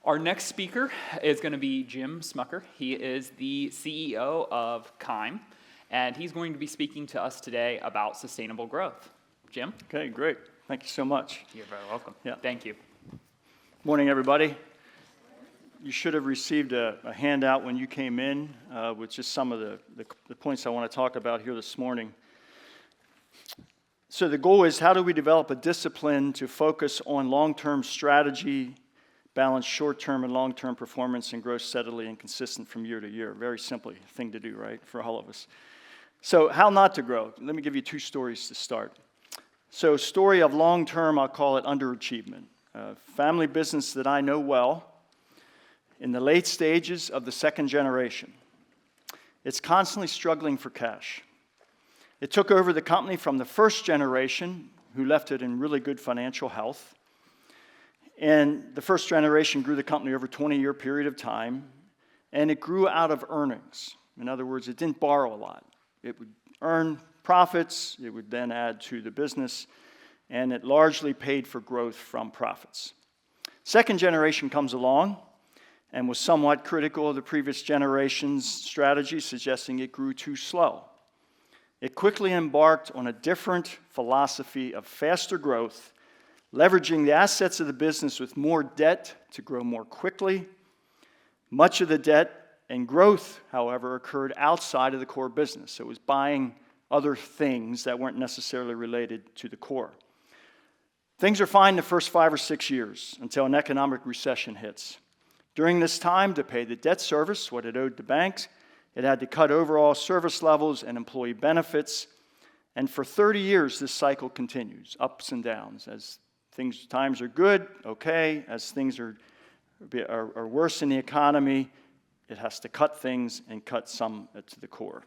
Our next speaker is going to be Jim Smucker. He is the CEO of Kime, and he's going to be speaking to us today about sustainable growth. Jim? Okay, great. Thank you so much. You're very welcome. Yeah. Thank you. Morning, everybody. You should have received a handout when you came in with just some of the points I want to talk about here this morning. So the goal is, how do we develop a discipline to focus on long-term strategy, balance short-term and long-term performance, and grow steadily and consistent from year to year? Very simply, thing to do, right, for all of us. So how not to grow? Let me give you two stories to start. So story of long-term, I'll call it underachievement. Family business that I know well, in the late stages of the second generation. It's constantly struggling for cash. It took over the company from the first generation, who left it in really good financial health. And the first generation grew the company over a 20-year period of time, and it grew out of earnings. In other words, it didn't borrow a lot. It would earn profits, it would then add to the business, and it largely paid for growth from profits. Second generation comes along and was somewhat critical of the previous generation's strategy, suggesting it grew too slow. It quickly embarked on a different philosophy of faster growth, leveraging the assets of the business with more debt to grow more quickly. Much of the debt and growth, however, occurred outside of the core business. So it was buying other things that weren't necessarily related to the core. Things are fine the first 5 or 6 years until an economic recession hits. During this time, to pay the debt service, what it owed to banks, it had to cut overall service levels and employee benefits. And for 30 years, this cycle continues, ups and downs. As times are good, okay. As things are worse in the economy, it has to cut things and cut some to the core.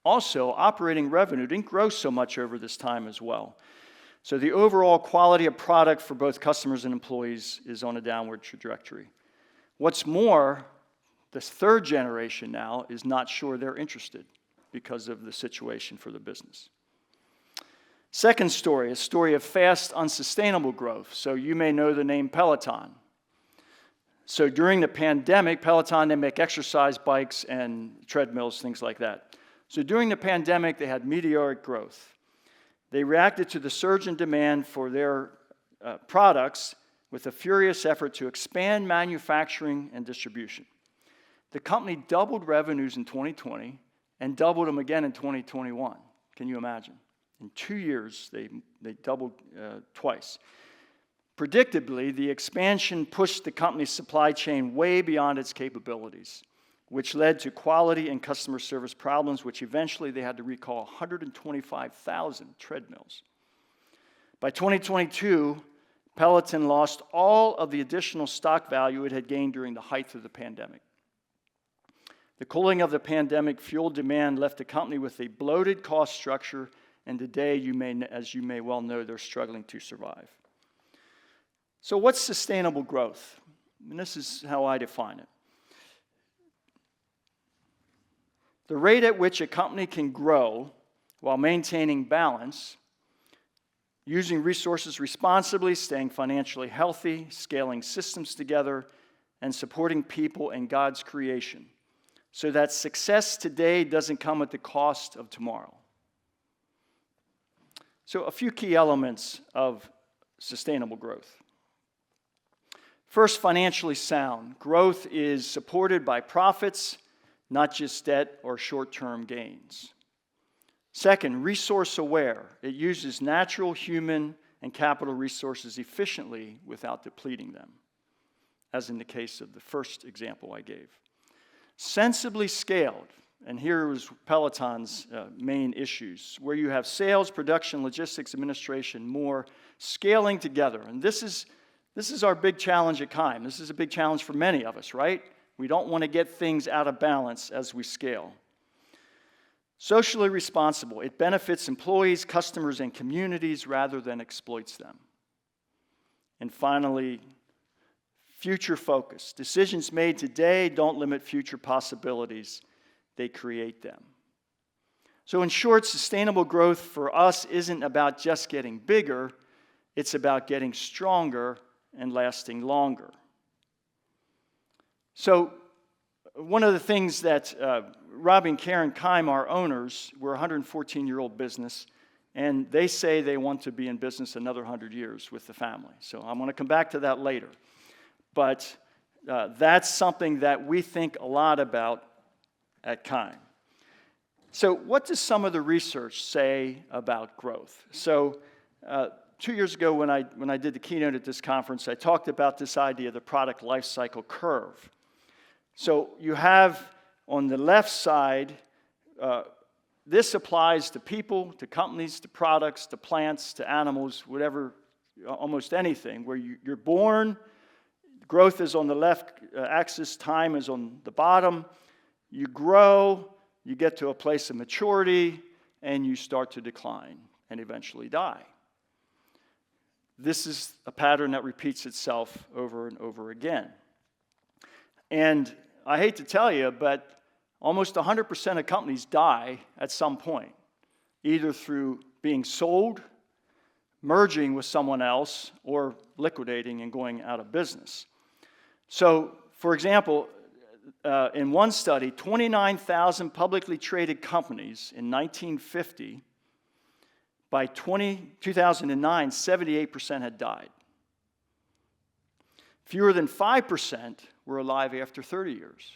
Also, operating revenue didn't grow so much over this time as well. So the overall quality of product for both customers and employees is on a downward trajectory. What's more, this third generation now is not sure they're interested because of the situation for the business. Second story, a story of fast, unsustainable growth. So you may know the name Peloton. So during the pandemic, Peloton, they make exercise bikes and treadmills, things like that. So during the pandemic, they had meteoric growth. They reacted to the surge in demand for their products with a furious effort to expand manufacturing and distribution. The company doubled revenues in 2020 and doubled them again in 2021. Can you imagine? In 2 years, they doubled twice. Predictably, the expansion pushed the company's supply chain way beyond its capabilities, which led to quality and customer service problems, which eventually they had to recall 125,000 treadmills. By 2022, Peloton lost all of the additional stock value it had gained during the height of the pandemic. The cooling of the pandemic fueled demand left the company with a bloated cost structure, and today, as you may well know, they're struggling to survive. So what's sustainable growth? And this is how I define it. The rate at which a company can grow while maintaining balance, using resources responsibly, staying financially healthy, scaling systems together, and supporting people and God's creation, so that success today doesn't come at the cost of tomorrow. So a few key elements of sustainable growth. First, financially sound. Growth is supported by profits, not just debt or short-term gains. Second, resource aware. It uses natural, human, and capital resources efficiently without depleting them, as in the case of the first example I gave. Sensibly scaled, and here was Peloton's main issues, where you have sales, production, logistics, administration, more scaling together. And this is our big challenge at Kime. This is a big challenge for many of us, right? We don't want to get things out of balance as we scale. Socially responsible. It benefits employees, customers, and communities rather than exploits them. And finally, future focus. Decisions made today don't limit future possibilities. They create them. So in short, sustainable growth for us isn't about just getting bigger. It's about getting stronger and lasting longer. So one of the things that Robbie and Karen Keim, our owners, we're a 114-year-old business, and they say they want to be in business another 100 years with the family. So I'm going to come back to that later. But that's something that we think a lot about at Keim. So what does some of the research say about growth? So 2 years ago when I did the keynote at this conference, I talked about this idea of the product life cycle curve. So you have on the left side, this applies to people, to companies, to products, to plants, to animals, whatever, almost anything, where you're born, growth is on the left axis, time is on the bottom, you grow, you get to a place of maturity, and you start to decline and eventually die. This is a pattern that repeats itself over and over again. And I hate to tell you, but almost 100% of companies die at some point, either through being sold, merging with someone else, or liquidating and going out of business. So, for example, in one study, 29,000 publicly traded companies in 1950, by 2009, 78% had died. Fewer than 5% were alive after 30 years.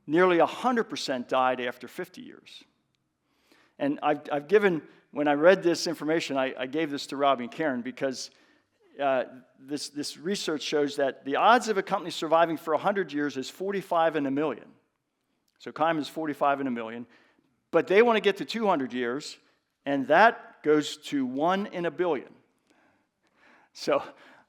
Nearly 100% died after 50 years. And I've given, when I read this information, I gave this to Robbie and Karen because this research shows that the odds of a company surviving for 100 years is 45 in a million. So Keim is 45 in a million. But they want to get to 200 years, and that goes to 1 in a billion. So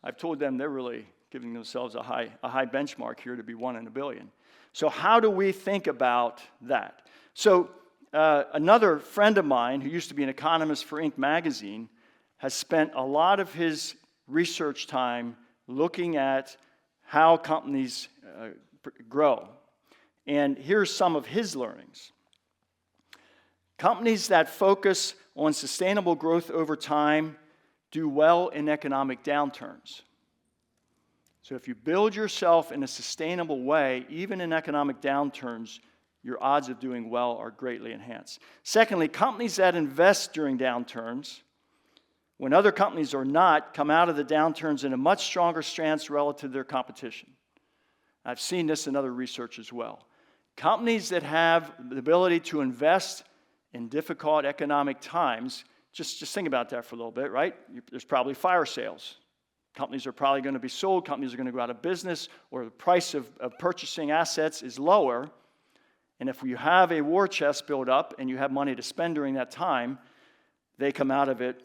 I've told them they're really giving themselves a high benchmark here to be 1 in a billion. So how do we think about that? So another friend of mine who used to be an economist for Inc. magazine has spent a lot of his research time looking at how companies grow. And here's some of his learnings. Companies that focus on sustainable growth over time do well in economic downturns. So if you build yourself in a sustainable way, even in economic downturns, your odds of doing well are greatly enhanced. Secondly, companies that invest during downturns, when other companies are not, come out of the downturns in a much stronger stance relative to their competition. I've seen this in other research as well. Companies that have the ability to invest in difficult economic times, just think about that for a little bit, right? There's probably fire sales. Companies are probably going to be sold, companies are going to go out of business, or the price of purchasing assets is lower. And if you have a war chest built up and you have money to spend during that time, they come out of it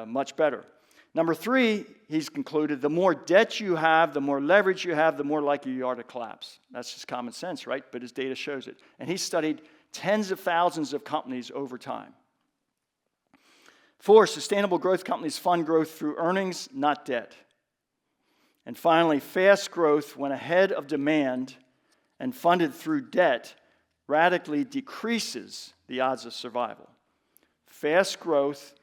much better. Number 3, he's concluded, the more debt you have, the more leverage you have, the more likely you are to collapse. That's just common sense, right? But his data shows it. And he studied tens of thousands of companies over time. 4, sustainable growth companies fund growth through earnings, not debt. And finally, fast growth, when ahead of demand and funded through debt, radically decreases the odds of survival. Fast growth,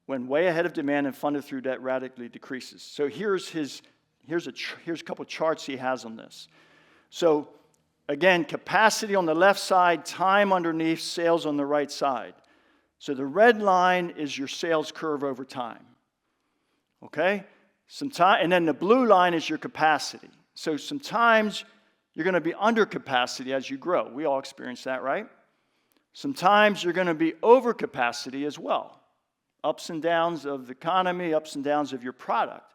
when way ahead of demand and funded through debt, radically decreases. So here's a couple charts he has on this. So again, capacity on the left side, time underneath, sales on the right side. So the red line is your sales curve over time. Okay? And then the blue line is your capacity. So sometimes you're going to be under capacity as you grow. We all experience that, right? Sometimes you're going to be over capacity as well. Ups and downs of the economy, ups and downs of your product.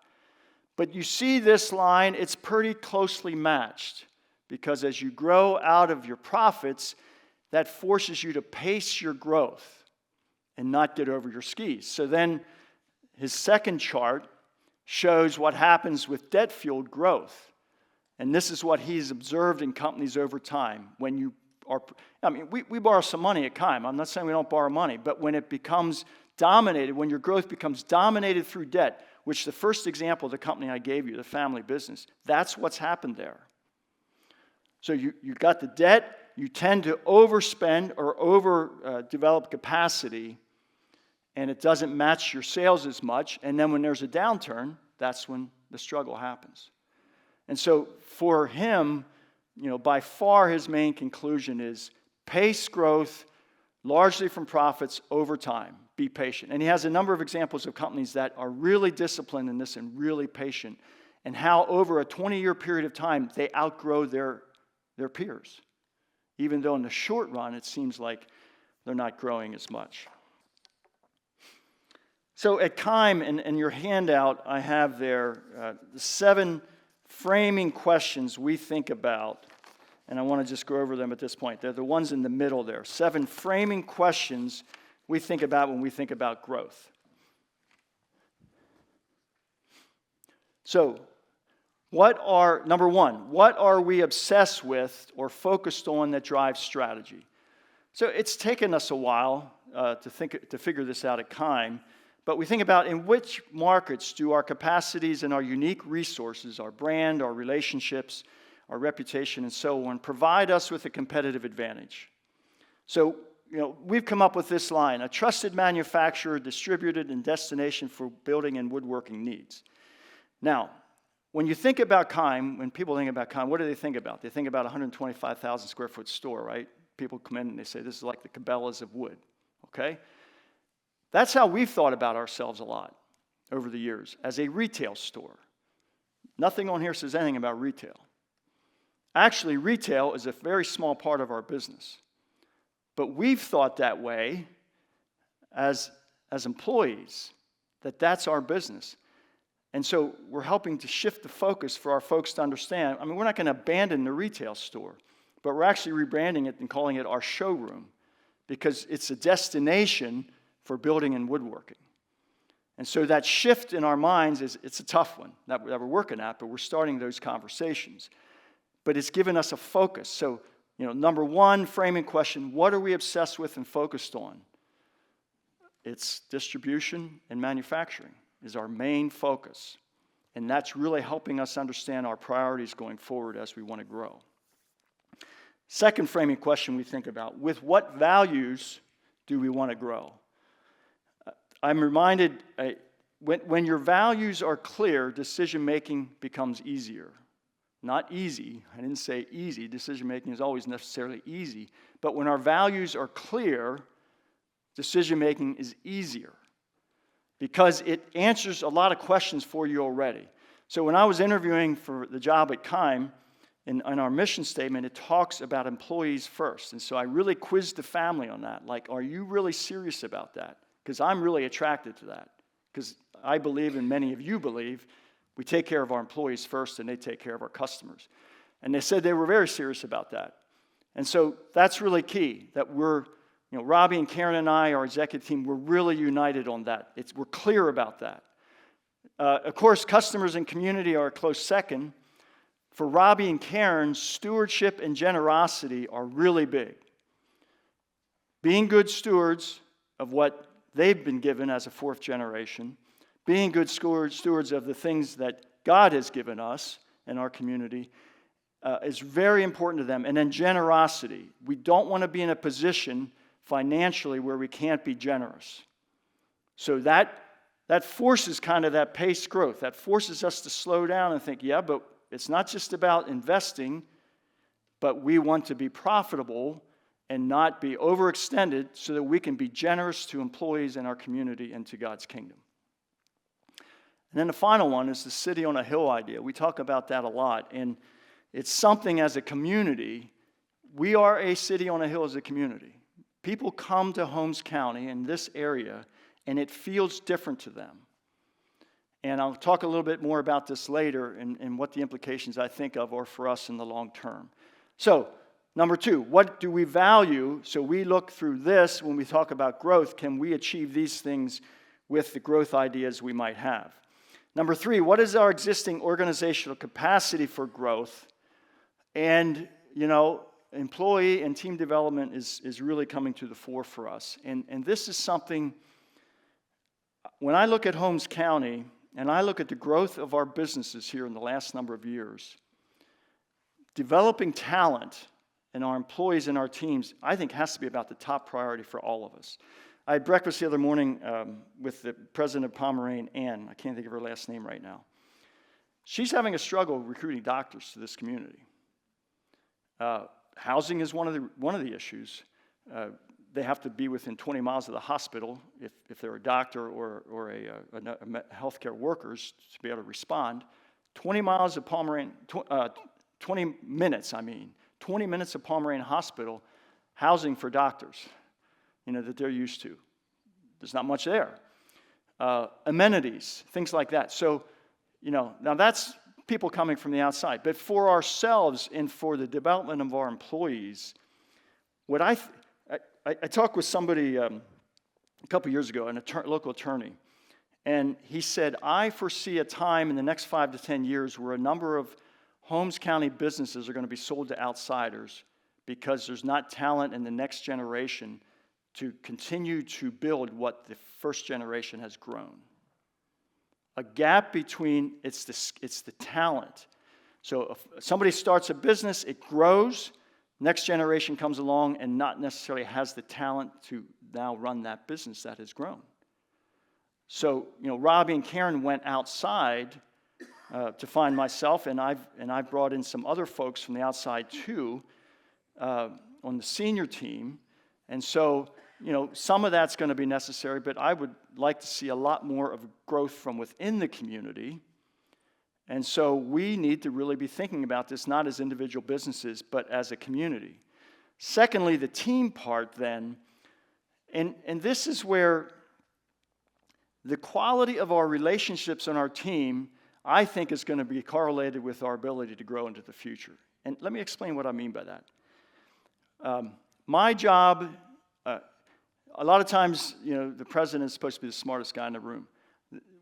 But you see this line, it's pretty closely matched. Because as you grow out of your profits, that forces you to pace your growth and not get over your skis. So then his second chart shows what happens with debt-fueled growth. And this is what he's observed in companies over time. When you are, we borrow some money at Keim. I'm not saying we don't borrow money, but when it becomes dominated, when your growth becomes dominated through debt, which the first example of the company I gave you, the family business, that's what's happened there. So you got the debt, you tend to overspend or overdevelop capacity, and it doesn't match your sales as much. And then when there's a downturn, that's when the struggle happens. And so for him, by far his main conclusion is pace growth largely from profits over time. Be patient. And he has a number of examples of companies that are really disciplined in this and really patient, and how over a 20-year period of time they outgrow their peers, even though in the short run it seems like they're not growing as much. So at Keim, in your handout, I have there the 7 framing questions we think about, and I want to just go over them at this point. They're the ones in the middle there. 7 framing questions we think about when we think about growth. So, number 1, what are we obsessed with or focused on that drives strategy? So it's taken us a while to figure this out at Keim, but we think about in which markets do our capacities and our unique resources, our brand, our relationships, our reputation, and so on, provide us with a competitive advantage. So, we've come up with this line: a trusted manufacturer, distributed, and destination for building and woodworking needs. Now, when you think about Keim, when people think about Keim, what do they think about? They think about a 125,000 square foot store, right? People come in and they say, this is like the Cabela's of wood, okay? That's how we've thought about ourselves a lot over the years, as a retail store. Nothing on here says anything about retail. Actually, retail is a very small part of our business. But we've thought that way as employees, that's our business. And so we're helping to shift the focus for our folks to understand. I mean, we're not going to abandon the retail store, but we're actually rebranding it and calling it our showroom, because it's a destination for building and woodworking. And so that shift in our minds it's a tough one that we're working at, but we're starting those conversations. But it's given us a focus. So, number 1, framing question: what are we obsessed with and focused on? It's distribution and manufacturing is our main focus. And that's really helping us understand our priorities going forward as we want to grow. Second framing question we think about: with what values do we want to grow? I'm reminded, when your values are clear, decision-making becomes easier. Not easy. I didn't say easy. Decision-making is always necessarily easy. But when our values are clear, decision-making is easier, because it answers a lot of questions for you already. So when I was interviewing for the job at Keim, in our mission statement, it talks about employees first. And so I really quizzed the family on that. Like, are you really serious about that? Because I'm really attracted to that. Because I believe, and many of you believe, we take care of our employees first and they take care of our customers. And they said they were very serious about that. And so that's really key, that we're, Robbie and Karen and I, our executive team, we're really united on that. We're clear about that. Of course, customers and community are a close second. For Robbie and Karen, stewardship and generosity are really big. Being good stewards of what they've been given as a 4th generation, being good stewards of the things that God has given us in our community is very important to them. And then generosity. We don't want to be in a position financially where we can't be generous. So that forces kind of that paced growth. That forces us to slow down and think, yeah, but it's not just about investing, but we want to be profitable and not be overextended so that we can be generous to employees in our community and to God's kingdom. And then the final one is the city on a hill idea. We talk about that a lot, and it's something as a community. We are a city on a hill as a community. People come to Holmes County in this area, and it feels different to them. And I'll talk a little bit more about this later and what the implications I think of are for us in the long term. So, number 2, what do we value? So we look through this when we talk about growth. Can we achieve these things with the growth ideas we might have? Number 3, what is our existing organizational capacity for growth? And, employee and team development is really coming to the fore for us. And this is something, when I look at Holmes County, and I look at the growth of our businesses here in the last number of years, developing talent in our employees and our teams, I think has to be about the top priority for all of us. I had breakfast the other morning with the president of Pomerane, Ann. I can't think of her last name right now. She's having a struggle recruiting doctors to this community. Housing is one of the issues. They have to be within 20 miles of the hospital if they're a doctor or a healthcare workers to be able to respond. 20 miles of 20 minutes of Pomeranian Hospital, housing for doctors, that they're used to. There's not much there. Amenities, things like that. So, now that's people coming from the outside. But for ourselves and for the development of our employees, what I talked with somebody a couple years ago, a local attorney, and he said, I foresee a time in the next 5 to 10 years where a number of Holmes County businesses are going to be sold to outsiders because there's not talent in the next generation to continue to build what the first generation has grown. A gap between, it's the talent. So if somebody starts a business, it grows, next generation comes along and not necessarily has the talent to now run that business that has grown. So, Robbie and Karen went outside to find myself, and I've brought in some other folks from the outside too on the senior team. And so, some of that's going to be necessary, but I would like to see a lot more of growth from within the community. And so we need to really be thinking about this not as individual businesses, but as a community. Secondly, the team part then, and this is where the quality of our relationships on our team, I think, is going to be correlated with our ability to grow into the future. And let me explain what I mean by that. My job, a lot of times, the president is supposed to be the smartest guy in the room.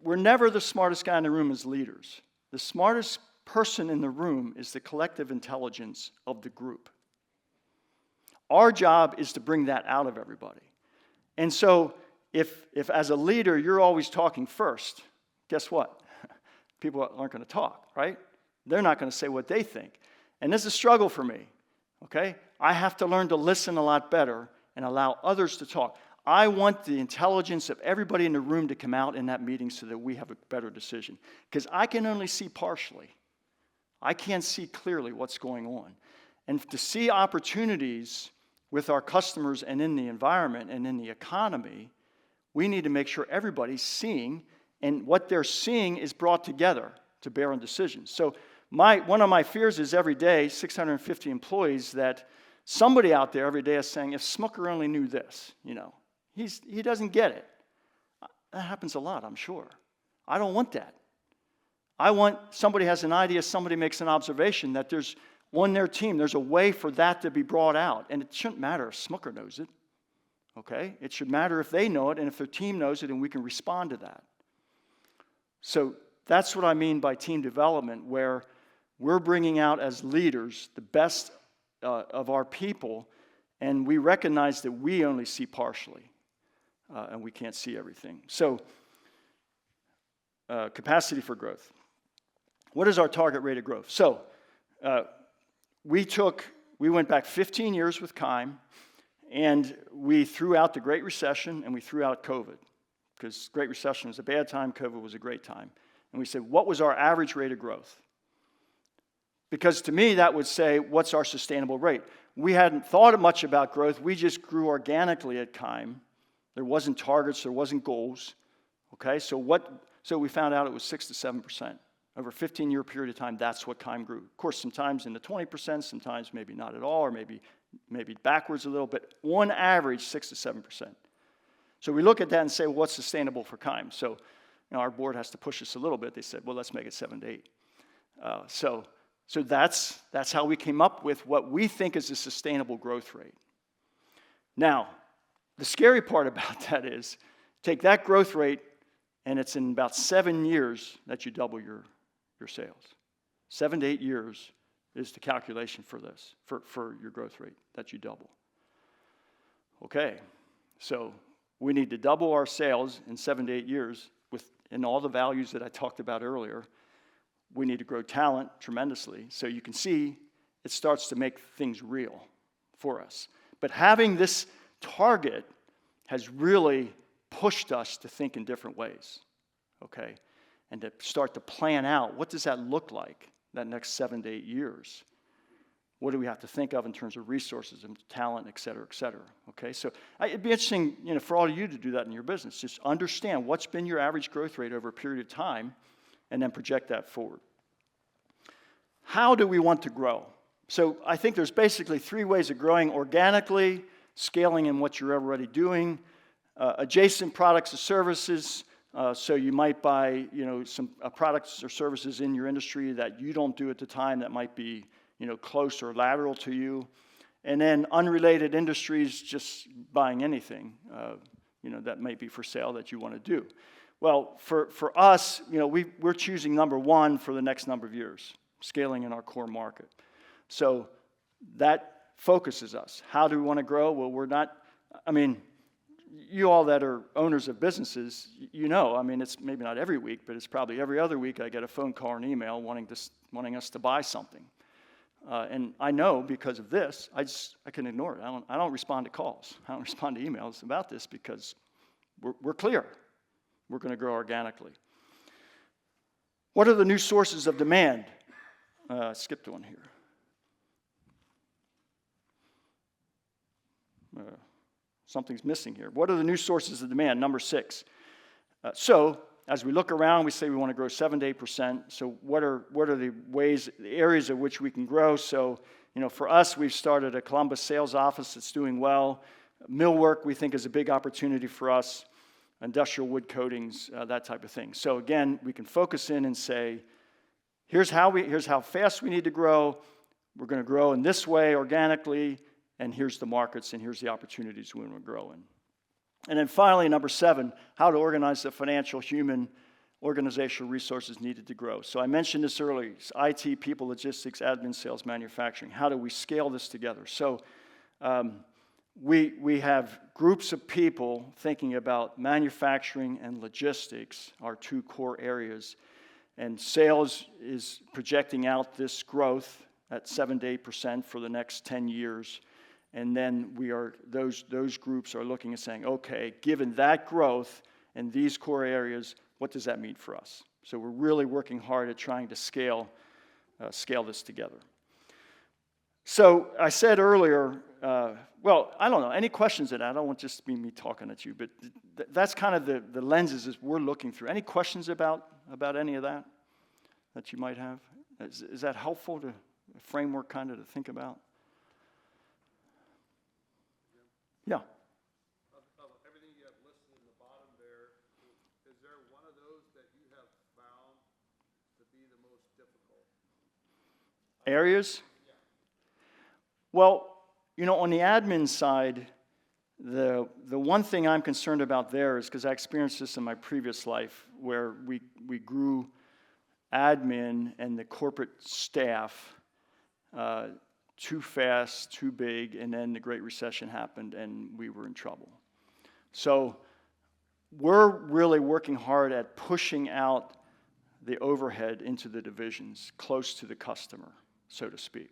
We're never the smartest guy in the room as leaders. The smartest person in the room is the collective intelligence of the group. Our job is to bring that out of everybody. And so, if as a leader you're always talking first, guess what? People aren't going to talk, right? They're not going to say what they think. And this is a struggle for me, okay? I have to learn to listen a lot better and allow others to talk. I want the intelligence of everybody in the room to come out in that meeting so that we have a better decision. Because I can only see partially. I can't see clearly what's going on. And to see opportunities with our customers and in the environment and in the economy, we need to make sure everybody's seeing, and what they're seeing is brought together to bear on decisions. So one of my fears is every day, 650 employees, that somebody out there every day is saying, if Smucker only knew this, he doesn't get it. That happens a lot, I'm sure. I don't want that. I want somebody has an idea, somebody makes an observation that there's on their team, there's a way for that to be brought out. And it shouldn't matter if Smucker knows it. Okay? It should matter if they know it and if their team knows it and we can respond to that. So that's what I mean by team development, where we're bringing out as leaders the best of our people, and we recognize that we only see partially, and we can't see everything. So capacity for growth. What is our target rate of growth? So we went back 15 years with Keim, and we threw out the Great Recession, and we threw out COVID, because Great Recession was a bad time, COVID was a great time. And we said, what was our average rate of growth? Because to me, that would say, what's our sustainable rate? We hadn't thought much about growth. We just grew organically at Keim. There wasn't targets, there wasn't goals. Okay, so we found out it was 6 to 7%. Over a 15-year period of time, that's what Keim grew. Of course, sometimes in the 20%, sometimes maybe not at all, or maybe backwards a little, but on average, 6 to 7%. So we look at that and say, well, what's sustainable for Keim? So our board has to push us a little bit. They said, well, let's make it 7 to 8. So that's how we came up with what we think is a sustainable growth rate. Now, the scary part about that is, take that growth rate, and it's in about 7 years that you double your sales. 7 to 8 years is the calculation for this, for your growth rate, that you double. Okay, so we need to double our sales in 7 to 8 years in all the values that I talked about earlier. We need to grow talent tremendously. So you can see it starts to make things real for us. But having this target has really pushed us to think in different ways, okay? and to start to plan out, what does that look like that next 7 to 8 years? What do we have to think of in terms of resources and talent, et cetera, okay? So it'd be interesting, for all of you to do that in your business. Just understand what's been your average growth rate over a period of time, and then project that forward. How do we want to grow? So I think there's basically 3 ways of growing: organically, scaling in what you're already doing, adjacent products or services. So you might buy, some products or services in your industry that you don't do at the time that might be, close or lateral to you. And then unrelated industries, just buying anything, that might be for sale that you want to do. Well, for us, we're choosing number 1 for the next number of years, scaling in our core market. So that focuses us. How do we want to grow? Well, we're not, you all that are owners of businesses, it's maybe not every week, but it's probably every other week I get a phone call or an email wanting us to buy something. And I know because of this, I can ignore it. I don't respond to calls. I don't respond to emails about this because we're clear. We're going to grow organically. What are the new sources of demand? I skipped one here. Something's missing here. What are the new sources of demand? Number 6. So as we look around, we say we want to grow 7 to 8%. So what are the areas of which we can grow? So, for us, we've started a Columbus sales office that's doing well. Millwork, we think, is a big opportunity for us. Industrial wood coatings, that type of thing. So again, we can focus in and say, here's how fast we need to grow. We're going to grow in this way organically, and here's the markets, and here's the opportunities when we're growing. And then finally, number 7, how to organize the financial, human, organizational resources needed to grow. So I mentioned this earlier. It's IT, people, logistics, admin, sales, manufacturing. How do we scale this together? So we have groups of people thinking about manufacturing and logistics, our 2 core areas. And sales is projecting out this growth at 7 to 8% for the next 10 years. And then those groups are looking and saying, okay, given that growth and these core areas, what does that mean for us? So we're really working hard at trying to scale this together. So I said earlier, well, I don't know, any questions on that? I don't want just be me talking at you, but that's kind of the lenses as we're looking through. Any questions about any of that you might have? Is that helpful to a framework kind of to think about? Yeah. Of everything you have listed in the bottom there, is there one of those that you have found to be the most difficult? Areas? Yeah. Well, on the admin side, the one thing I'm concerned about there is because I experienced this in my previous life where we grew admin and the corporate staff too fast, too big, and then the Great Recession happened and we were in trouble. So we're really working hard at pushing out the overhead into the divisions, close to the customer, so to speak.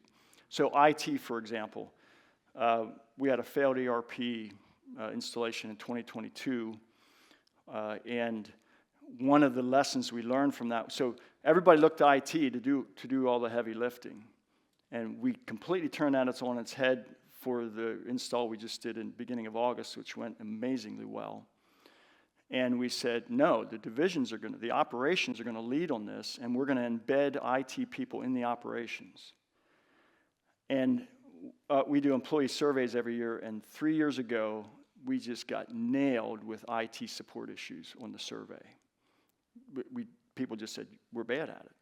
So IT, for example, we had a failed ERP installation in 2022, and one of the lessons we learned from that, so everybody looked to IT to do all the heavy lifting. And we completely turned that on its head for the install we just did in the beginning of August, which went amazingly well. And we said, no, the operations are going to lead on this, and we're going to embed IT people in the operations. And we do employee surveys every year, and 3 years ago, we just got nailed with IT support issues on the survey. People just said, we're bad at it.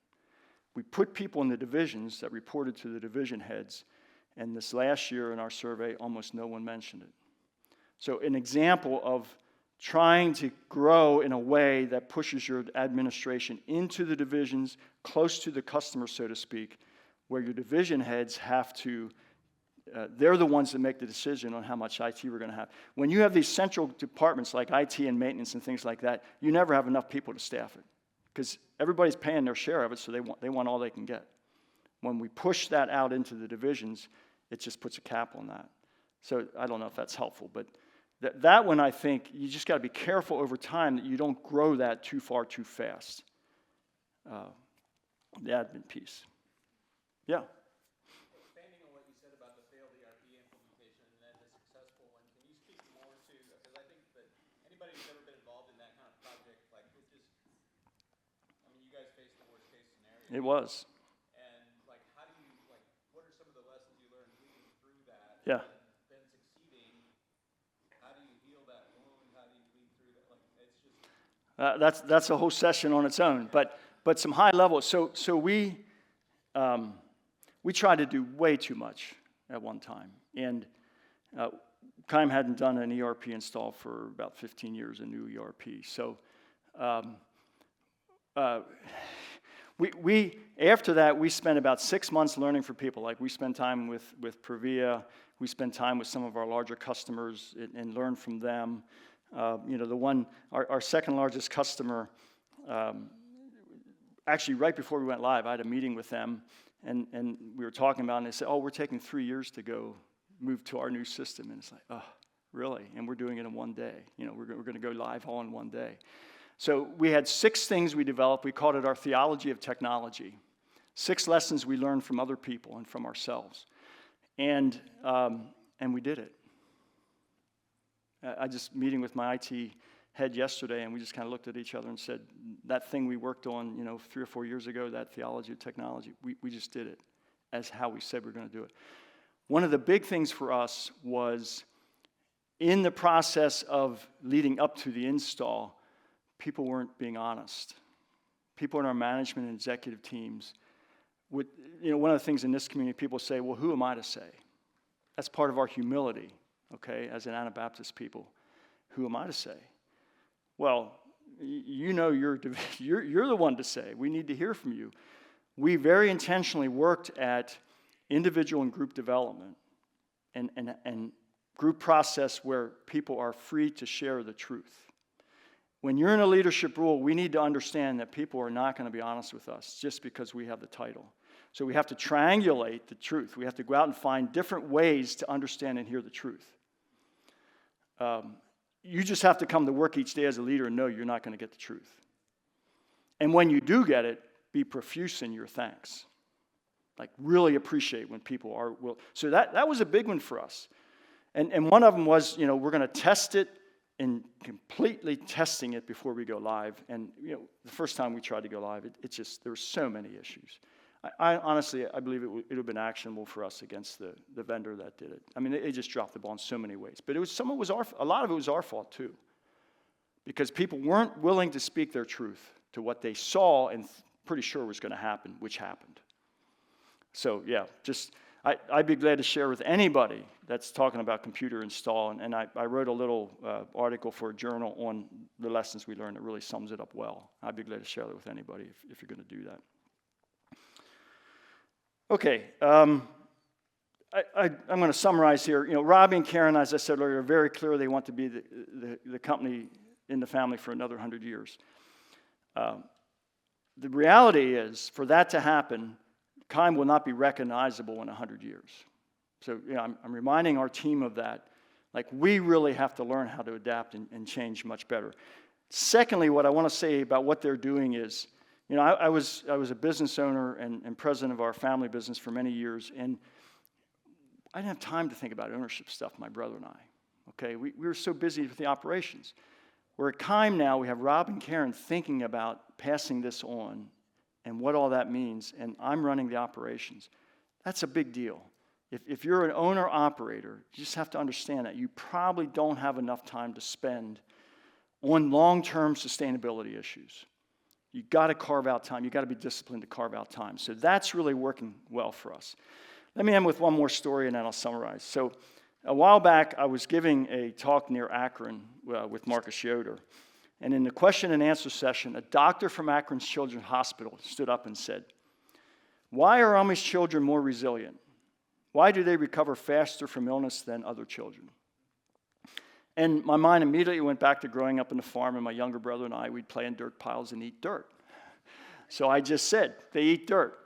We put people in the divisions that reported to the division heads, and this last year in our survey, almost no one mentioned it. So an example of trying to grow in a way that pushes your administration into the divisions, close to the customer, so to speak, where your division heads have to, they're the ones that make the decision on how much IT we're going to have. When you have these central departments like IT and maintenance and things like that, you never have enough people to staff it. Because everybody's paying their share of it, so they want all they can get. When we push that out into the divisions, it just puts a cap on that. So I don't know if that's helpful, but that one I think you just got to be careful over time that you don't grow that too far too fast. the admin piece. Yeah. Expanding on what you said about the failed ERP implementation and then the successful one, can you speak more to, because I think that anybody who's ever been involved in that kind of project, like it just, I mean, you guys faced the worst case scenario. It was. And like, how do you, like, what are some of the lessons you learned leading through that? Yeah. And then succeeding, how do you heal that wound? How do you lead through that? Like, it's just. That's a whole session on its own, but some high level. So we tried to do way too much at one time, and Keim hadn't done an ERP install for about 15 years, a new ERP. So we after that we spent about 6 months learning for people. Like we spent time with Previa, we spent time with some of our larger customers and learned from them. Our second largest customer, actually right before we went live, I had a meeting with them, and we were talking about it, and they said, oh, we're taking 3 years to go move to our new system. And it's like, oh, really? And we're doing it in one day. We're going to go live all in one day. So we had 6 things we developed. We called it our theology of technology. 6 lessons we learned from other people and from ourselves. And we did it. I just meeting with my IT head yesterday, and we just kind of looked at each other and said, that thing we worked on, 3 or 4 years ago, that theology of technology, we just did it as how we said we were going to do it. One of the big things for us was in the process of leading up to the install, people weren't being honest. People in our management and executive teams would, one of the things in this community, people say, well, who am I to say? That's part of our humility, okay, as an Anabaptist people. Who am I to say? Well, you're the one to say. We need to hear from you. We very intentionally worked at individual and group development and group process where people are free to share the truth. When you're in a leadership role, we need to understand that people are not going to be honest with us just because we have the title. So we have to triangulate the truth. We have to go out and find different ways to understand and hear the truth. You just have to come to work each day as a leader and know you're not going to get the truth. And when you do get it, be profuse in your thanks. Like really appreciate when people are will. So that was a big one for us. And one of them was, we're going to test it and completely testing it before we go live. And the first time we tried to go live, there were so many issues. I honestly believe it would have been actionable for us against the vendor that did it. I mean, they just dropped the ball in so many ways. But a lot of it was our fault too, because people weren't willing to speak their truth to what they saw and pretty sure was going to happen, which happened. So yeah, I'd be glad to share with anybody that's talking about computer install. And I wrote a little article for a journal on the lessons we learned that really sums it up well. I'd be glad to share that with anybody if you're going to do that. Okay, I'm going to summarize here. Robbie and Karen, as I said earlier, are very clear they want to be the company in the family for another 100 years. The reality is, for that to happen, Keim will not be recognizable in 100 years. So I'm reminding our team of that. Like, we really have to learn how to adapt and change much better. Secondly, what I want to say about what they're doing is, I was a business owner and president of our family business for many years, and I didn't have time to think about ownership stuff, my brother and I. Okay, we were so busy with the operations. We're at Keim now, we have Rob and Karen thinking about passing this on and what all that means, and I'm running the operations. That's a big deal. If you're an owner-operator, you just have to understand that you probably don't have enough time to spend on long-term sustainability issues. You've got to carve out time. You've got to be disciplined to carve out time. So that's really working well for us. Let me end with one more story, and then I'll summarize. So a while back, I was giving a talk near Akron with Marcus Yoder. And in the question and answer session, a doctor from Akron's Children's Hospital stood up and said, "Why are Amish children more resilient? Why do they recover faster from illness than other children?" And my mind immediately went back to growing up on the farm, and my younger brother and I, we'd play in dirt piles and eat dirt. So I just said, they eat dirt.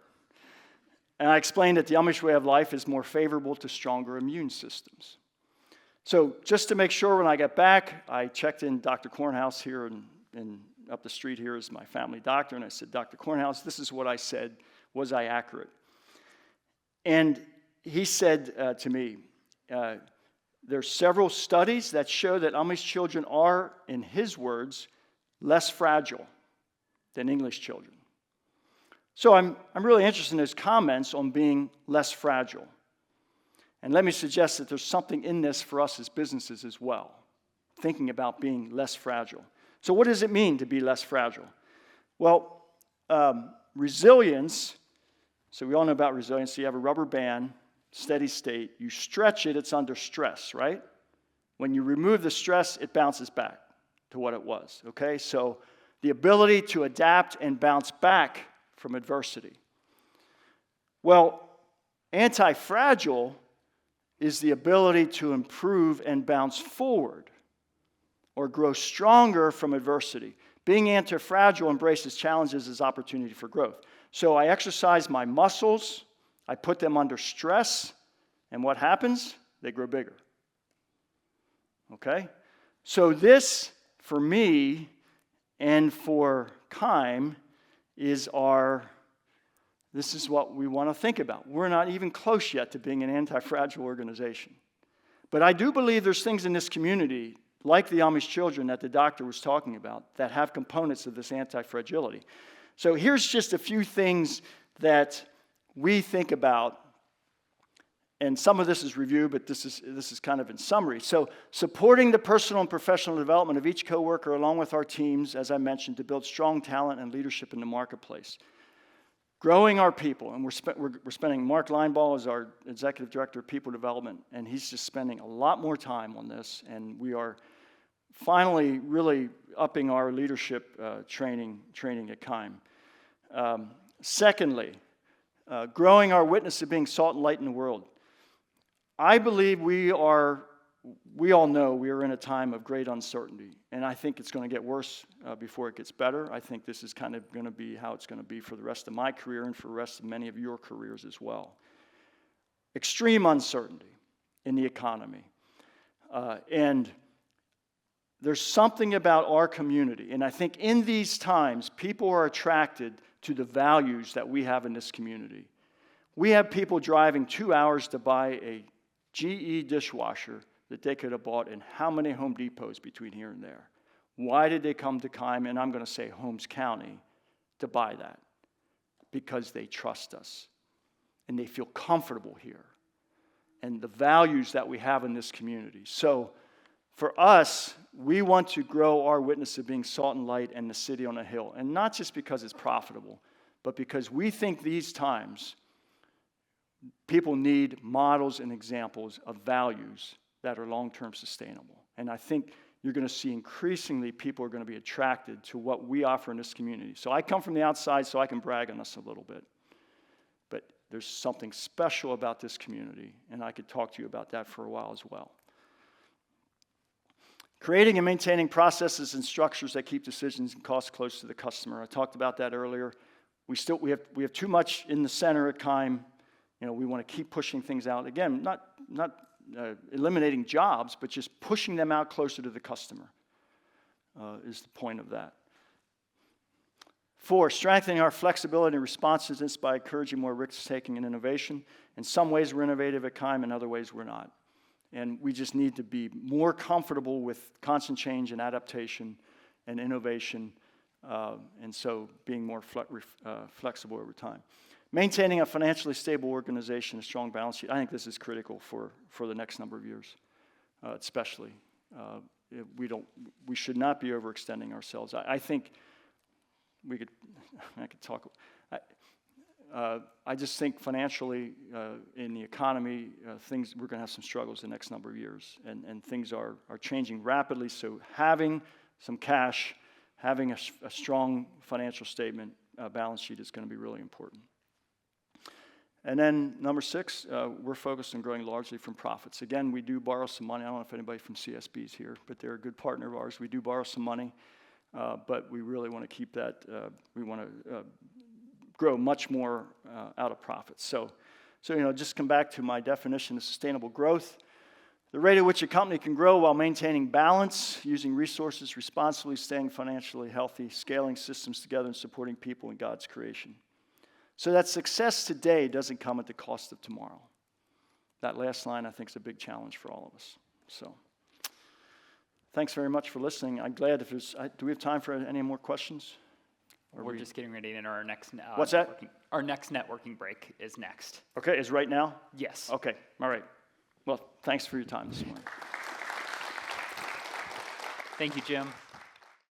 And I explained that the Amish way of life is more favorable to stronger immune systems. So just to make sure when I got back, I checked in Dr. Cornhouse here in up the street here is my family doctor, and I said, Dr. Cornhouse, this is what I said. Was I accurate? And he said to me, there's several studies that show that Amish children are, in his words, less fragile than English children. So I'm really interested in his comments on being less fragile. And let me suggest that there's something in this for us as businesses as well, thinking about being less fragile. So what does it mean to be less fragile? Well, resilience, so we all know about resilience. So you have a rubber band, steady state. You stretch it, it's under stress, right? When you remove the stress, it bounces back to what it was, okay? So the ability to adapt and bounce back from adversity. Well, anti-fragile is the ability to improve and bounce forward or grow stronger from adversity. Being anti-fragile embraces challenges as opportunity for growth. So I exercise my muscles, I put them under stress, and what happens? They grow bigger. Okay? So this, for me and for Keim, this is what we want to think about. We're not even close yet to being an anti-fragile organization. But I do believe there's things in this community, like the Amish children that the doctor was talking about, that have components of this anti-fragility. So here's just a few things that we think about, and some of this is review, but this is kind of in summary. So supporting the personal and professional development of each coworker along with our teams, as I mentioned, to build strong talent and leadership in the marketplace. Growing our people, and we're spending, Mark Linebaugh is our Executive Director of People Development, and he's just spending a lot more time on this, and we are finally really upping our leadership training at Keim. Secondly, growing our witness of being salt and light in the world. I believe we all know we are in a time of great uncertainty, and I think it's going to get worse before it gets better. I think this is kind of going to be how it's going to be for the rest of my career and for the rest of many of your careers as well. Extreme uncertainty in the economy. And there's something about our community, and I think in these times, people are attracted to the values that we have in this community. We have people driving 2 hours to buy a GE dishwasher that they could have bought in how many Home Depots between here and there? Why did they come to Keim, and I'm going to say Holmes County, to buy that? Because they trust us, and they feel comfortable here, and the values that we have in this community. So for us, we want to grow our witness of being salt and light and the city on a hill, and not just because it's profitable, but because we think these times people need models and examples of values that are long-term sustainable. And I think you're going to see increasingly people are going to be attracted to what we offer in this community. So I come from the outside, so I can brag on us a little bit. But there's something special about this community, and I could talk to you about that for a while as well. Creating and maintaining processes and structures that keep decisions and costs close to the customer. I talked about that earlier. We have too much in the center at Keim. You know, we want to keep pushing things out. Again, not eliminating jobs, but just pushing them out closer to the customer is the point of that. 4, strengthening our flexibility and responsiveness by encouraging more risk-taking and innovation. In some ways, we're innovative at Keim, in other ways, we're not. And we just need to be more comfortable with constant change and adaptation and innovation, and so being more flexible over time. Maintaining a financially stable organization, a strong balance sheet. I think this is critical for the next number of years, especially. We should not be overextending ourselves. I think I could talk. I just think financially in the economy, we're going to have some struggles the next number of years, and things are changing rapidly. So having some cash, having a strong financial statement, balance sheet is going to be really important. And then number 6, we're focused on growing largely from profits. Again, we do borrow some money. I don't know if anybody from CSB is here, but they're a good partner of ours. We do borrow some money, but we really want to keep that. We want to grow much more out of profits. So just come back to my definition of sustainable growth. The rate at which a company can grow while maintaining balance, using resources responsibly, staying financially healthy, scaling systems together, and supporting people in God's creation. So that success today doesn't come at the cost of tomorrow. That last line, I think, is a big challenge for all of us. So, thanks very much for listening. I'm glad if there's, do we have time for any more questions? We're just getting ready to enter our next What's that? Our next networking break is next. Okay, is right now? Yes. Okay, all right. Well, thanks for your time this morning. Thank you, Jim.